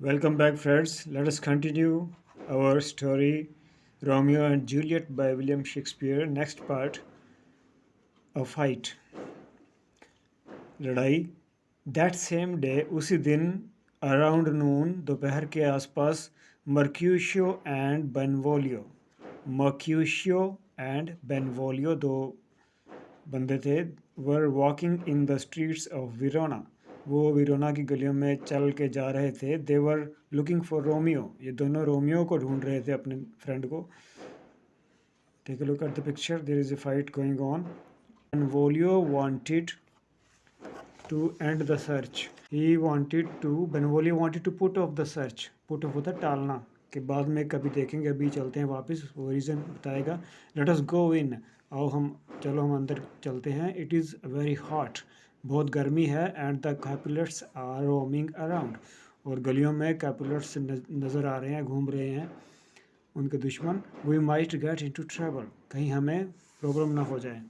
Welcome back, friends. Let us continue our story Romeo and Juliet by William Shakespeare. Next part, a fight. लड़ाई. That same day, उसी दिन around noon, दोपहर के आसपास, Mercutio and Benvolio दो बंदे थे, were walking in the streets of Verona. वो विरोना की गलियों में चल के जा रहे थे. दे वर लुकिंग फॉर रोमियो. ये दोनों रोमियो को ढूंढ रहे थे, अपने फ्रेंड को. Take a look at the picture. There is a fight going on. Benvolio wanted to end the search. Benvolio wanted to put off the search. Put off होता है टालना, के बाद में कभी देखेंगे, अभी चलते हैं वापस, वो रीज़न बताएगा. Let us go in. आओ चलो हम अंदर चलते हैं. It is very hot. बहुत गर्मी है. And the Capulets are roaming around. और गलियों में कैपुलेट्स नज़र आ रहे हैं, घूम रहे हैं, उनके दुश्मन. We might get into trouble. कहीं हमें प्रॉब्लम ना हो जाए.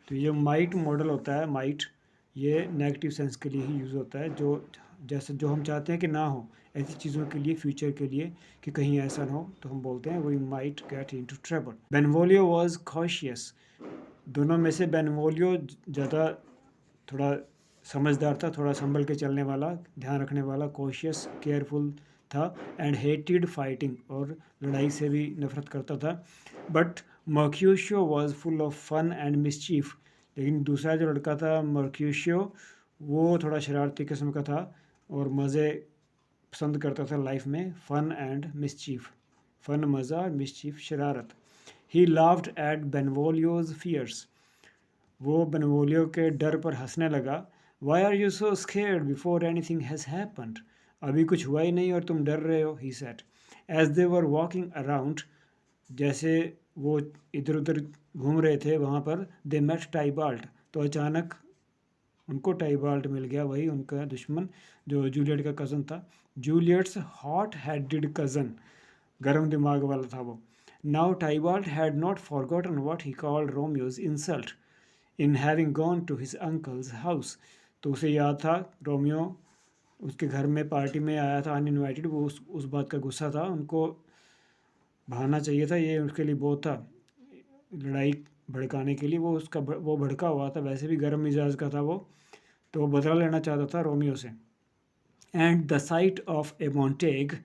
तो ये माइट मॉडल होता है. माइट ये नेगेटिव सेंस के लिए ही यूज़ होता है, जो हम चाहते हैं कि ना हो, ऐसी चीज़ों के लिए, फ्यूचर के लिए, कि कहीं ऐसा ना हो, तो हम बोलते हैं we might get into trouble. Benvolio was cautious. दोनों में से बेनवोलियो ज़्यादा थोड़ा समझदार था, थोड़ा संभल के चलने वाला, ध्यान रखने वाला, कॉशियस, केयरफुल था. And hated fighting. और लड़ाई से भी नफरत करता था. But Mercutio was full of fun and mischief. लेकिन दूसरा जो लड़का था, मर्क्यूशियो, वो थोड़ा शरारती किस्म का था और मज़े पसंद करता था लाइफ में. Fun and mischief. फन मज़ा और मिसचीफ शरारत. He laughed at Benvolio's fears. वो बेनवोलियो के डर पर हंसने लगा. Why are you so scared before anything has happened. अभी कुछ हुआ ही नहीं और तुम डर रहे हो, he said. As they were walking around. जैसे वो इधर उधर घूम रहे थे वहाँ पर, दे मेट टाइबाल्ट. तो अचानक उनको टाइबाल्ट मिल गया, वही उनका दुश्मन जो जूलियट का कज़न था. Juliet's hot headed cousin. गर्म दिमाग वाला था वो. Now Tybalt had not forgotten what he called Romeo's insult in having gone to his uncle's house. तो उसे याद था, रोमियो उसके घर में पार्टी में आया था अनइनवाइटेड. वो उस बात का गुस्सा था. उनको भागना चाहिए था. ये उसके लिए बहुत था, लड़ाई भड़काने के लिए. वो भड़का हुआ था, वैसे भी गर्म मिजाज का था वो. तो वो बदला लेना चाहता था रोमियो से. And the site of A Montague.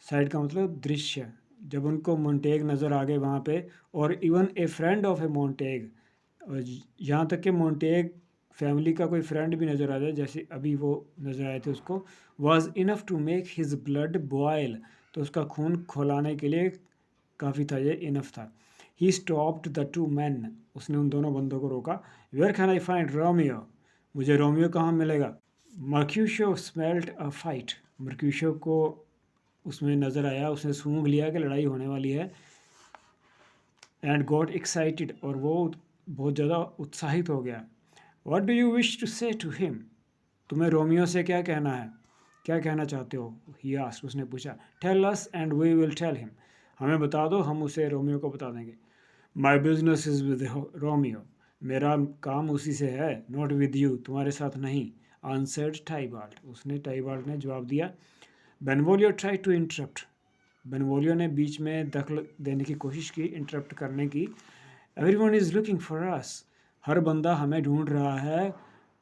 Site का मतलब दृश्य. जब उनको मोंटेग नज़र आ गए वहाँ पे, और even a friend of A Montague, यहाँ तक कि मोंटेग फैमिली का कोई फ्रेंड भी नज़र आ जाए, जैसे अभी वो नज़र आए थे उसको, was enough to make his blood boil. तो उसका खून खौलाने के लिए काफ़ी था, ये इनफ था. He stopped the two man. उसने उन दोनों बंदों को रोका. Where can I find Romeo. मुझे रोमियो कहाँ मिलेगा. Mercutio smelt a fight. Mercutio को उसमें नज़र आया, उसने सूंघ लिया कि लड़ाई होने वाली है. And got excited. और वो बहुत ज़्यादा उत्साहित हो गया. What do you wish to say to him. तुम्हें रोमियो से क्या कहना है, क्या कहना चाहते हो. He asked. उसने पूछा. Tell us and we will tell him. हमें बता दो, हम उसे रोमियो को बता देंगे. My business is with Romeo. मेरा काम उसी से है, नॉट विद यू, तुम्हारे साथ नहीं. आंसर्ड टाइबाल्ट. उसने, टाइबाल्ट ने जवाब दिया. बेनवोलियो ट्राई टू इंटरप्ट. बेनवोलियो ने बीच में दखल देने की कोशिश की, इंटरप्ट करने की. Everyone is looking for us. हर बंदा हमें ढूंढ रहा है.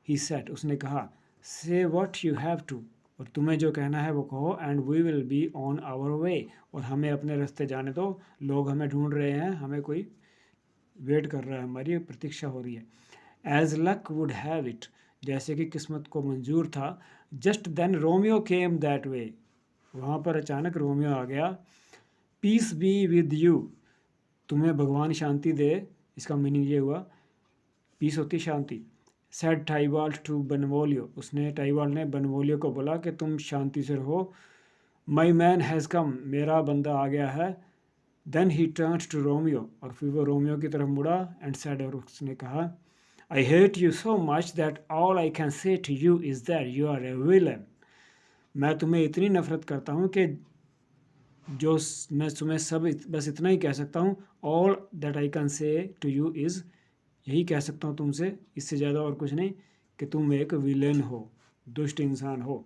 He said. उसने कहा. से व्हाट यू हैव टू. और तुम्हें जो कहना है वो कहो. And we will be on our way. और हमें अपने रास्ते जाने दो. लोग हमें ढूंढ रहे हैं, हमें कोई वेट कर रहा है, हमारी प्रतीक्षा हो रही है. As luck would have it. जैसे कि किस्मत को मंजूर था. Just then Romeo came that way. वहाँ पर अचानक रोमियो आ गया. Peace be with you. तुम्हें भगवान शांति दे. इसका मीनिंग ये हुआ, पीस होती शांति. Said टाइबाल्ट to बेनवोलियो. उसने, टाइबाल्ट ने बेनवोलियो को बोला कि तुम शांति से रहो. My man has come. मेरा बंदा आ गया है. Then he turn to Romeo. और फिर वो रोमियो की तरफ मुड़ा. And said. और उसने कहा. I hate you so much that all I can say to you is that you are a villain. मैं तुम्हें इतनी नफरत करता हूँ कि जो मैं तुम्हें बस इतना ही कह सकता हूँ. All that I can say to you is, यही कह सकता हूँ तुमसे, इससे ज़्यादा और कुछ नहीं, कि तुम एक विलेन हो, दुष्ट इंसान हो.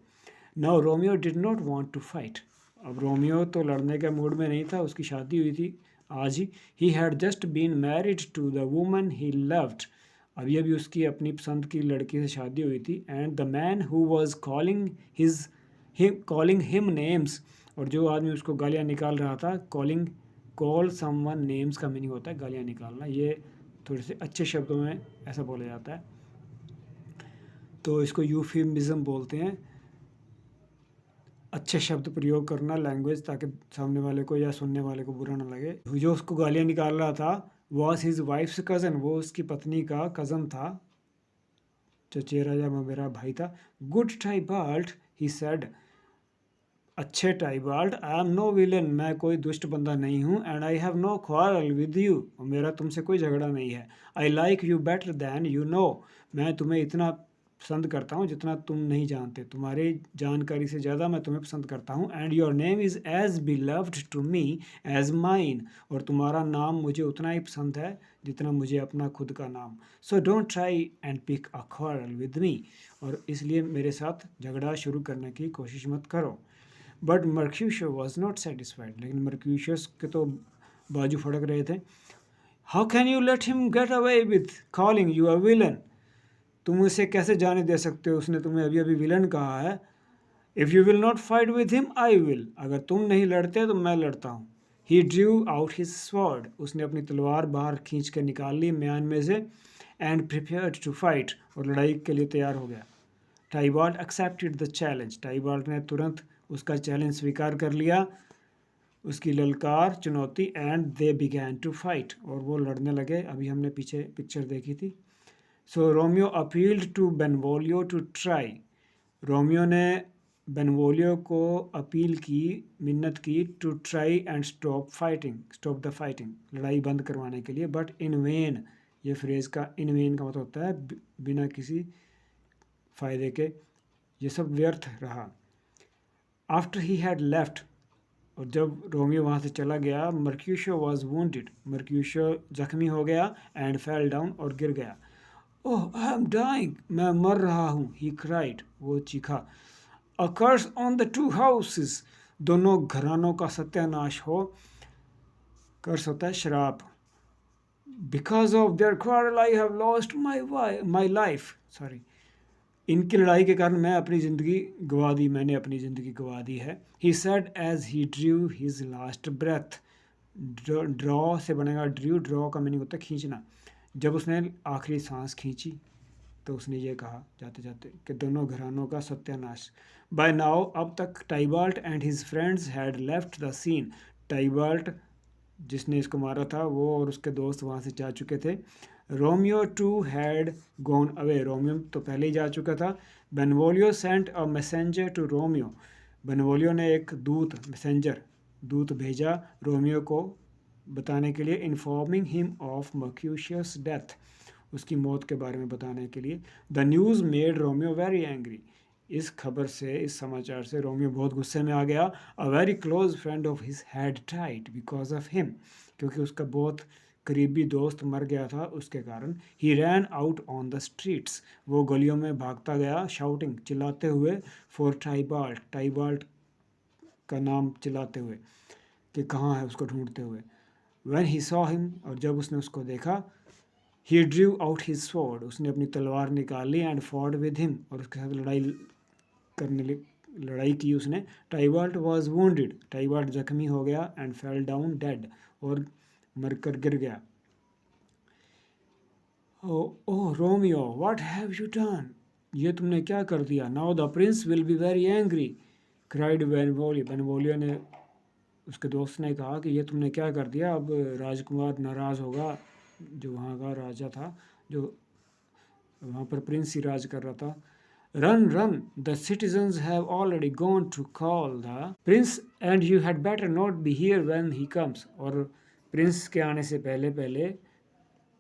Now Romeo did not want to fight. अब रोमियो तो लड़ने के मूड में नहीं था, उसकी शादी हुई थी आज he had just been married to the woman he loved. अभी अभी उसकी अपनी पसंद की लड़की से शादी हुई थी। And the man who was calling him names, और जो आदमी उसको गालियाँ निकाल रहा था, कॉल समवन नेम्स का मीनिंग होता है गालियाँ निकालना। ये थोड़े से अच्छे शब्दों में ऐसा बोला जाता है, तो इसको यूफिमिज्म बोलते हैं, अच्छे शब्द प्रयोग करना लैंग्वेज, ताकि सामने वाले को या सुनने वाले को बुरा ना लगे। जो उसको गालियाँ निकाल रहा था वॉज हिज वाइफ्स कज़न, वो उसकी पत्नी का कज़न था, चचेरा या मेरा भाई था। गुड टाइबाल्ट ही सेड, अच्छे Tybalt, I am no villain, मैं कोई दुष्ट बंदा नहीं हूँ। And I have no quarrel with you, मेरा तुमसे कोई झगड़ा नहीं है। I like you better than you know, मैं तुम्हें इतना पसंद करता हूँ जितना तुम नहीं जानते, तुम्हारी जानकारी से ज़्यादा मैं तुम्हें पसंद करता हूँ। And your name is as beloved to me as mine, और तुम्हारा नाम मुझे उतना ही पसंद है जितना मुझे अपना खुद का नाम। So don't try and pick a quarrel with me, और इसलिए मेरे साथ झगड़ा शुरू करने की कोशिश मत करो। बट मर्क्यूशियस वॉज नॉट सेटिस्फाइड, लेकिन मर्क्यूशियस के तो बाजू फड़क रहे थे। How can you let him get away with calling you a villain, तुम उसे कैसे जाने दे सकते हो, उसने तुम्हें अभी अभी विलन कहा है। If you will not fight with him I will, अगर तुम नहीं लड़ते तो मैं लड़ता हूँ। ही ड्रू आउट हिज स्वॉर्ड, उसने अपनी तलवार बाहर खींच के निकाल ली म्यान में से। एंड प्रिपेयर्ड टू फाइट, और लड़ाई के लिए तैयार हो गया। टाइबाल्ट एक्सेप्टेड द चैलेंज, टाइबाल्ट ने तुरंत उसका चैलेंज स्वीकार कर लिया, उसकी ललकार चुनौती। And they began to fight, और वो लड़ने लगे। अभी हमने पीछे पिक्चर देखी थी। So Romeo appealed to Benvolio to try, Romeo ने बेनवोलियो को अपील की, मिन्नत की, to try and stop the fighting, लड़ाई बंद करवाने के लिए। बट इन वेन, ये फ्रेज़ का इन वेन का मतलब होता है बिना किसी फ़ायदे के, ये सब व्यर्थ रहा। आफ्टर ही हैड लेफ्ट, और जब रोमियो वहाँ से चला गया, मर्क्यूशियो वॉज वूंडेड, मर्क्यूशियो जख्मी हो गया। एंड फेल डाउन, और गिर गया। ओह आई एम डाइंग, मैं मर रहा हूँ। ही क्राइड, वो चीखा। अ कर्स ऑन द टू हाउसेस, दोनों घरानों का सत्यानाश हो। कर्स होता है श्राप। Because of their quarrel I have lost my life, sorry, इनकी लड़ाई के कारण मैं अपनी ज़िंदगी गंवा दी, मैंने अपनी ज़िंदगी गंवा दी है। He said as he drew his last breath, draw से बनेगा ड्रू, ड्रॉ का मीनिंग होता है खींचना। जब उसने आखिरी सांस खींची तो उसने ये कहा जाते जाते कि दोनों घरानों का सत्यानाश। बाय नाउ, अब तक Tybalt and his friends had left the scene, Tybalt जिसने इसको मारा था वो और उसके दोस्त वहाँ से जा चुके थे। Romeo too had gone away, Romeo तो पहले ही जा चुका था। Benvolio sent a messenger to Romeo, Benvolio ने एक दूत भेजा रोमियो को बताने के लिए। Informing him of Mercutio's death, उसकी मौत के बारे में बताने के लिए। The news made Romeo very angry, इस खबर से, इस समाचार से रोमियो बहुत गुस्से में आ गया। A very close friend of his had died because of him, क्योंकि उसका बहुत करीबी दोस्त मर गया था उसके कारण। He ran out on the streets, वो गलियों में भागता गया, शाउटिंग, चिल्लाते हुए। फॉर टाइबाल्ट, टाइबाल्ट का नाम चिल्लाते हुए कि कहाँ है, उसको ढूंढते हुए। व्हेन ही सॉ हिम, और जब उसने उसको देखा, ही ड्रू आउट हिज स्वॉर्ड, उसने अपनी तलवार निकाल ली। एंड फॉर्ड विद हिम, और उसके साथ लड़ाई की उसने। टाइबाल्ट वॉज वूंडेड, टाइबाल्ट जख्मी हो गया। एंड फेल डाउन डेड, और मरकर गिर गया। Oh Romeo what have you done, ये तुमने क्या कर दिया। Now the prince will be very angry, cried Benvolio, Benvolio ने, उसके दोस्त ने कहा कि ये तुमने क्या कर दिया, अब राजकुमार नाराज़ होगा, जो वहाँ का राजा था, जो वहाँ पर प्रिंस ही राज कर रहा था। Run run, the citizens have already gone to call the prince and you had better not be here when he comes, और प्रिंस के आने से पहले पहले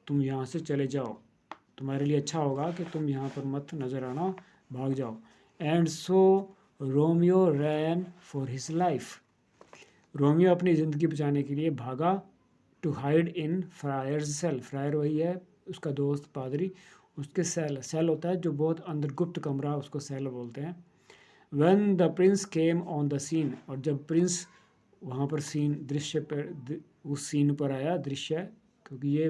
तुम यहाँ से चले जाओ, तुम्हारे लिए अच्छा होगा कि तुम यहाँ पर मत नज़र आना, भाग जाओ। And so Romeo ran for his life, Romeo अपनी ज़िंदगी बचाने के लिए भागा। To hide in friar's cell, friar वही है उसका दोस्त पादरी, उसके सेल होता है जो बहुत अंदर गुप्त कमरा, उसको सेल बोलते हैं। When the prince came on the scene, और जब प्रिंस वहाँ पर सीन दृश्य पर उस सीन पर आया, दृश्य क्योंकि ये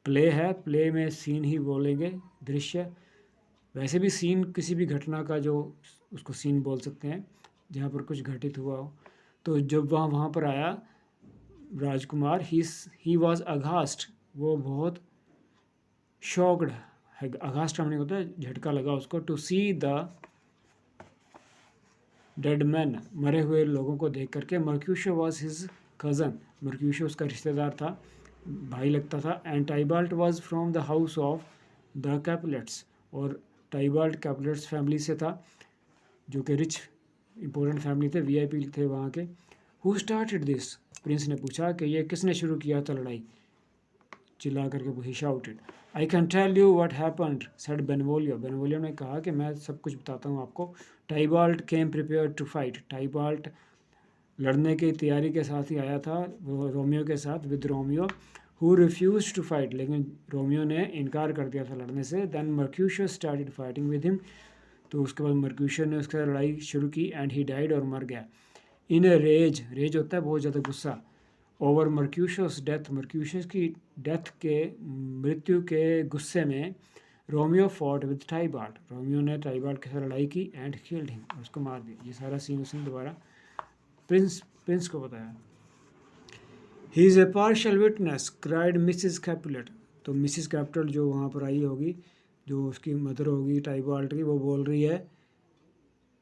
प्ले है, प्ले में सीन ही बोलेंगे, दृश्य। वैसे भी सीन किसी भी घटना का जो उसको सीन बोल सकते हैं जहाँ पर कुछ घटित हुआ हो। तो जब वहाँ पर आया राजकुमार, ही वॉज अघास्ट, वो बहुत शॉक्ड है। अघास्ट हमने होता है झटका लगा उसको, to see the dead man, मरे हुए लोगों को देख करके। Mercutio was his cousin, Mercutio उसका रिश्तेदार था, भाई लगता था। And Tybalt was from the house of the Capulets, और टाइबाल्ट कैपुलेट्स फैमिली से था, जो कि रिच इंपॉर्टेंट फैमिली थे, वीआईपी थे वहाँ के। हु स्टार्टेड दिस, प्रिंस ने पूछा कि ये किसने शुरू किया था लड़ाई, चिल्ला करके he shouted. I can tell you what happened, said Benvolio, Benvolio ने कहा कि मैं सब कुछ बताता हूँ आपको। Tybalt came prepared to fight, Tybalt लड़ने की तैयारी के साथ ही आया था, वो रोमियो के साथ, with Romeo. Who refused to fight, लेकिन रोमियो ने इनकार कर दिया था लड़ने से। Then Mercutio started fighting with him, तो उसके बाद मर्क्यूशो ने उसके साथ लड़ाई शुरू की। एंड ही डाइड, और मर गया। इन ए रेज, रेज होता है बहुत ज़्यादा गुस्सा। ओवर मर्क्यूशस डेथ, मर्क्यूशस की डेथ के, मृत्यु के गुस्से में, रोमियो फॉट विद टाइबाल्ट, रोमियो ने टाइबाल्ट के साथ लड़ाई की। एंड किल्ड हिम, उसको मार दिया। ये सारा सीन उसने दोबारा प्रिंस को बताया। He is a partial witness, cried Mrs Capulet, तो मिसिस कैपुलेट जो वहाँ पर आई होगी, जो उसकी मदर होगी टाइबाल्ट की, वो बोल रही है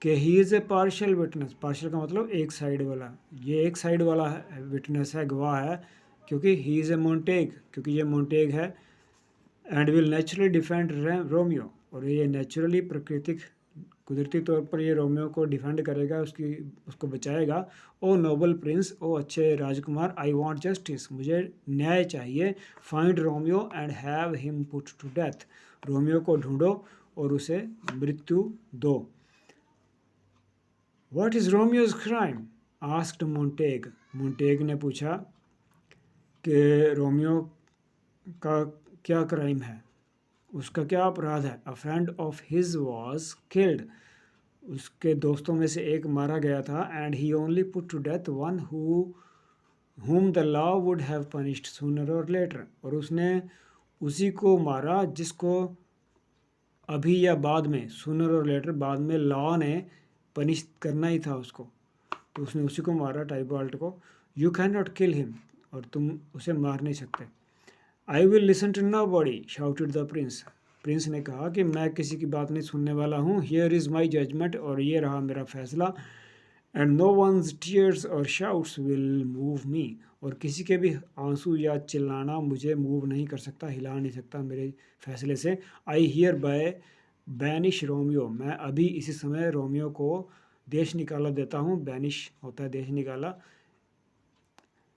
कि he is a partial witness, partial का मतलब एक साइड वाला, ये एक साइड वाला विटनेस है, गवाह है, क्योंकि ही इज़ ए मोन्टेग, क्योंकि ये मोन्टेग है। And will naturally defend Romeo, और ये नेचुरली प्राकृतिक कुदरती तौर पर ये रोमियो को डिफेंड करेगा, उसको बचाएगा। ओ नोबल प्रिंस, ओ अच्छे राजकुमार, आई वॉन्ट जस्टिस, मुझे न्याय चाहिए। Find Romeo and have him put to death, Romeo को ढूंढो और उसे मृत्यु दो। What is Romeo's crime, asked Montague, Montague ने पूछा कि रोमियो का क्या क्राइम है, उसका क्या अपराध है। A friend of his was killed, उसके दोस्तों में से एक मारा गया था। And he only put to death one whom the law would have punished sooner or later, और उसने उसी को मारा जिसको अभी या बाद में, सूनर और लेटर, बाद में लॉ ने पनिश करना ही था उसको, तो उसने उसी को मारा, टाइबाल्ट को। You can not kill him, और तुम उसे मार नहीं सकते। I will listen to nobody, shouted the prince, prince ने कहा कि मैं किसी की बात नहीं सुनने वाला हूँ। हियर इज़ माई जजमेंट, और ये रहा मेरा फैसला। एंड नो वंस टीयर्स और शाउट्स विल मूव मी, और किसी के भी आंसू या चिल्लाना मुझे मूव नहीं कर सकता, हिला नहीं सकता मेरे फैसले से। I hear bye banish Romeo, मैं अभी इसी समय रोमियो को देश निकाला देता हूँ। बैनिश होता है देश निकाला,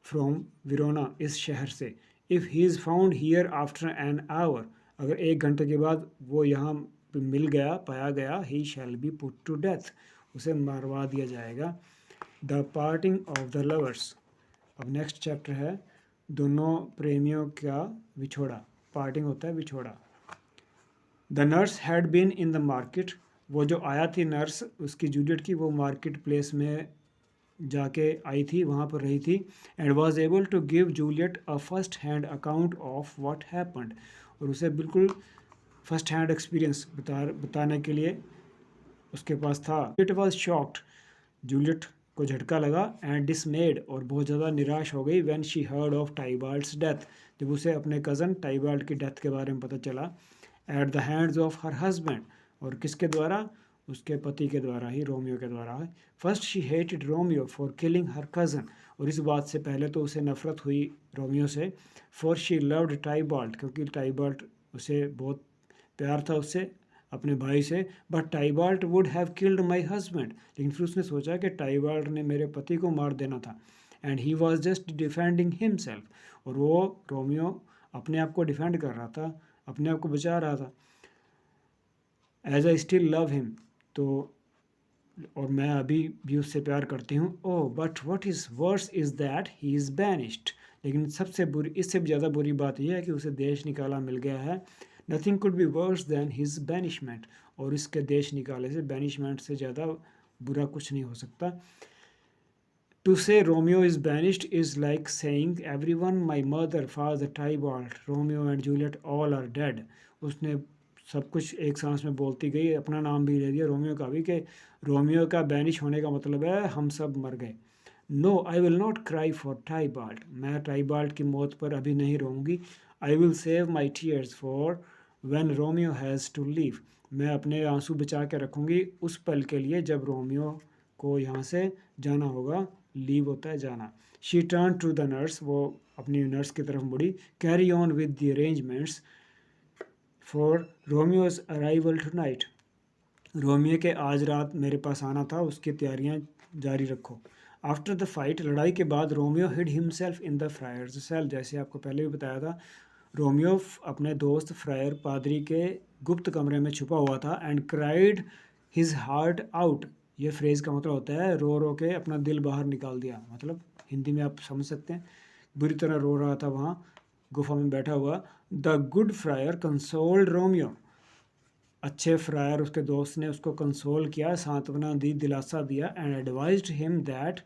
फ्रॉम विरोना, इस शहर से। If he is found here after an hour, अगर 1 घंटे के बाद वो यहाँ मिल गया, पाया गया, he shall be put to death, उसे मारवा दिया जाएगा। The parting of the lovers, अब नेक्स्ट चैप्टर है दोनों प्रेमियों का विछोड़ा, पार्टिंग होता है विछोड़ा। The nurse had been in the market, वो जो आया थी नर्स उसकी जूलियट की, वो मार्केट प्लेस में जाके आई थी, वहाँ पर रही थी। And was able to give Juliet a first hand account of what happened, और उसे बिल्कुल फर्स्ट हैंड एक्सपीरियंस बताने के लिए उसके पास था। इट वॉज शॉक्ड, जूलियट को झटका लगा। एंड डिसमेड, और बहुत ज़्यादा निराश हो गई। When she heard of Tybalt's death, जब उसे अपने कज़न टाइबाल्ट की डेथ के बारे में पता चला। At the hands of her husband, और किसके द्वारा, उसके पति के द्वारा ही, रोमियो के द्वारा। First she hated Romeo for killing her cousin, और इस बात से पहले तो उसे नफरत हुई रोमियो से। फॉर शी लव्ड टाइबाल्ट, क्योंकि टाइबाल्ट उसे बहुत प्यार था उससे, अपने भाई से। But Tybalt would have killed my husband, लेकिन फिर उसने सोचा कि टाइबाल्ट ने मेरे पति को मार देना था। And he was just defending himself, और वो रोमियो अपने आप को डिफेंड कर रहा था, अपने आप को बचा रहा था। As I still love him, तो और मैं अभी भी उससे प्यार करती हूँ। Oh but what is worse is that he is banished, लेकिन सबसे बुरी, इससे भी ज़्यादा बुरी बात यह है कि उसे देश निकाला मिल गया है। Nothing could be verse then his banishment, और इसके देश निकाले से, बैनिशमेंट से ज़्यादा बुरा कुछ नहीं हो सकता। To say Romeo is banished is like saying everyone, my mother, father, Tybalt, Romeo and Juliet all are dead. उसने सब कुछ एक सांस में बोलती गई, अपना नाम भी ले दिया रोमियो का भी, कि रोमियो का बैनिश होने का मतलब है हम सब मर गए। No I will not cry for Tybalt, मैं टाइबाल्ट की मौत पर अभी नहीं रोऊंगी। I will save my tears for when Romeo has to leave, मैं अपने आंसू बचा के रखूंगी उस पल के लिए जब रोमियो को यहाँ से जाना होगा। लीव होता है जाना। She turn to the nurse, वो अपनी नर्स की तरफ मुड़ी। Carry on with the arrangements for Romeo's arrival tonight, Romeo के आज रात मेरे पास आना था, उसकी तैयारियां जारी रखो। आफ्टर द फाइट, लड़ाई के बाद Romeo hid himself in the friar's cell, जैसे आपको पहले भी बताया था, रोमियो अपने दोस्त फ्रायर पादरी के गुप्त कमरे में छुपा हुआ था। And cried his heart out, ये फ्रेज़ का मतलब होता है रो रो के अपना दिल बाहर निकाल दिया, मतलब हिंदी में आप समझ सकते हैं, बुरी तरह रो रहा था वहाँ गुफा में बैठा हुआ। The good fryer consoled Romeo, अच्छे फ्रायर उसके दोस्त ने उसको कंसोल किया, सांत्वना दी, दिलासा दिया। And advised him that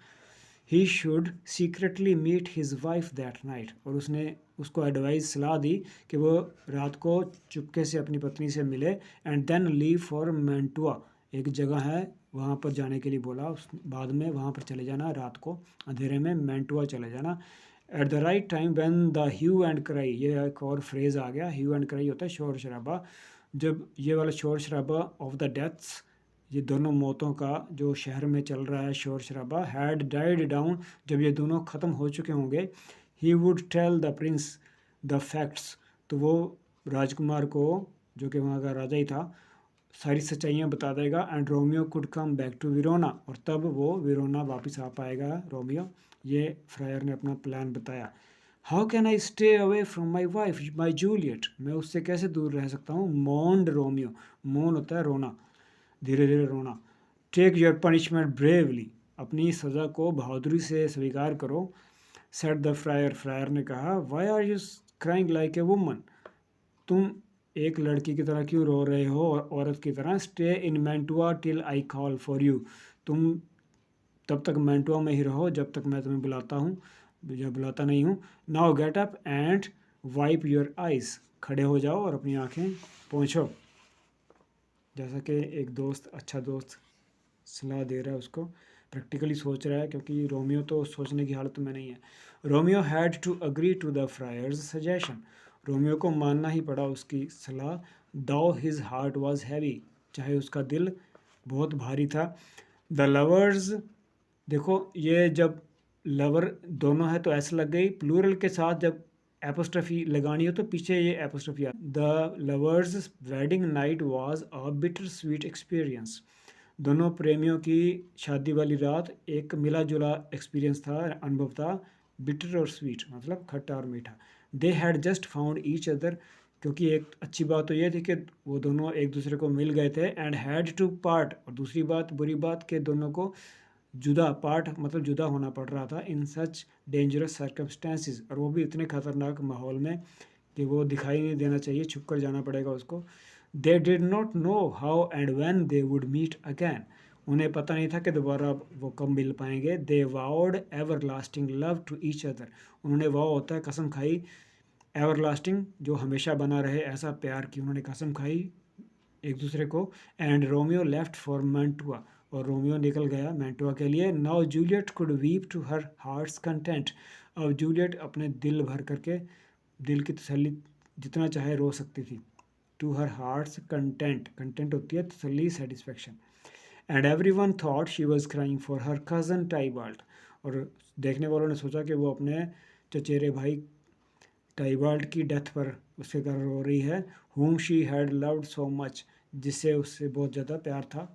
he should secretly meet his wife that night, और उसने उसको एडवाइस सलाह दी कि वो रात को चुपके से अपनी पत्नी से मिले। एंड देन लीव फॉर मैंटुआ, एक जगह है वहाँ पर जाने के लिए बोला, उस बाद में वहाँ पर चले जाना, रात को अंधेरे में मैंटुआ चले जाना। At the right time when the hue and cry, ये एक और फ्रेज़ आ गया, ह्यू एंड क्राई होता है शोर शराबा, जब ये वाला शोर शराबा ऑफ द डेथ्स, ये दोनों मौतों का जो शहर में चल रहा है शोर शराबा, हैड डाइड डाउन, जब ये दोनों ख़त्म हो चुके होंगे, he would tell the prince the facts, तो वो राजकुमार को, जो कि वहाँ का राजा ही था, सारी सच्चाइयाँ बता देगा। And Romeo could come back to Verona, और तब वो विरोना वापस आ पाएगा रोमियो। ये फ्रायर ने अपना प्लान बताया। How can I stay away from my wife my Juliet, मैं उससे कैसे दूर रह सकता हूँ। मोन्ड रोमियो, मोन होता है रोना, धीरे धीरे रोना। टेक योर पनिशमेंट ब्रेवली, अपनी सज़ा को बहादुरी से स्वीकार करो। सेट द फ्रायर, फ्रायर ने कहा। Why are you crying like a woman, तुम एक लड़की की तरह क्यों रो रहे हो और औरत की तरह। Stay in Mantua till I call for you, तुम तब तक मैंटुआ में ही रहो जब तक मैं तुम्हें बुलाता हूँ या बुलाता नहीं हूँ। Now get up and wipe your eyes, खड़े हो जाओ और अपनी आँखें पोंछो। जैसा कि एक दोस्त, अच्छा दोस्त सलाह दे रहा है उसको, प्रैक्टिकली सोच रहा है, क्योंकि रोमियो तो सोचने की हालत में नहीं है। Romeo had to agree to the friar's suggestion, Romeo को मानना ही पड़ा उसकी सलाह। दो हिज हार्ट वॉज हैवी, चाहे उसका दिल बहुत भारी था। द लवर्स, देखो ये जब लवर दोनों है तो ऐसे लग गई, प्लूरल के साथ जब एपोस्ट्रफी लगानी हो तो पीछे ये एपोस्ट्रफी आ। The lovers' wedding night was a bitter sweet experience, दोनों प्रेमियों की शादी वाली रात एक मिला जुला एक्सपीरियंस था, अनुभव था। बिटर और स्वीट मतलब खट्टा और मीठा। They had just found each other, क्योंकि एक अच्छी बात तो ये थी कि वो दोनों एक दूसरे को मिल गए थे। एंड हैड टू पार्ट, और दूसरी बात बुरी बात कि दोनों को जुदा, पार्ट मतलब जुदा होना पड़ रहा था। इन सच डेंजरस सर्कमस्टेंसेस, और वो भी इतने ख़तरनाक माहौल में कि वो दिखाई नहीं देना चाहिए, छुप कर जाना पड़ेगा उसको। They did not know how and when they would meet again, उन्हें पता नहीं था कि दोबारा वो कब मिल पाएंगे। They vowed everlasting love to each other, उन्होंने वाव होता है कसम खाई, एवर लास्टिंग जो हमेशा बना रहे ऐसा प्यार की उन्होंने कसम खाई एक दूसरे को। And Romeo left for Mantua, और रोमियो निकल गया मैंटुआ के लिए। Now Juliet could weep to her heart's content, अब जूलियट अपने दिल भर करके, दिल की तसल्ली जितना चाहे रो सकती थी। To her heart's content, content होती है तसल्ली, satisfaction. And everyone thought she was crying for her cousin Tybalt, और देखने वालों ने सोचा कि वो अपने चचेरे भाई टाइबाल्ट की डेथ पर उसके कारण रो रही है। whom she had loved so much, जिससे उससे बहुत ज़्यादा प्यार था।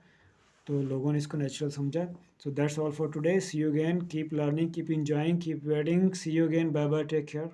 तो लोगों ने इसको नेचुरल समझा। So that's all for today, see you again, keep learning, keep enjoying, keep wedding, see you again, bye bye, take care.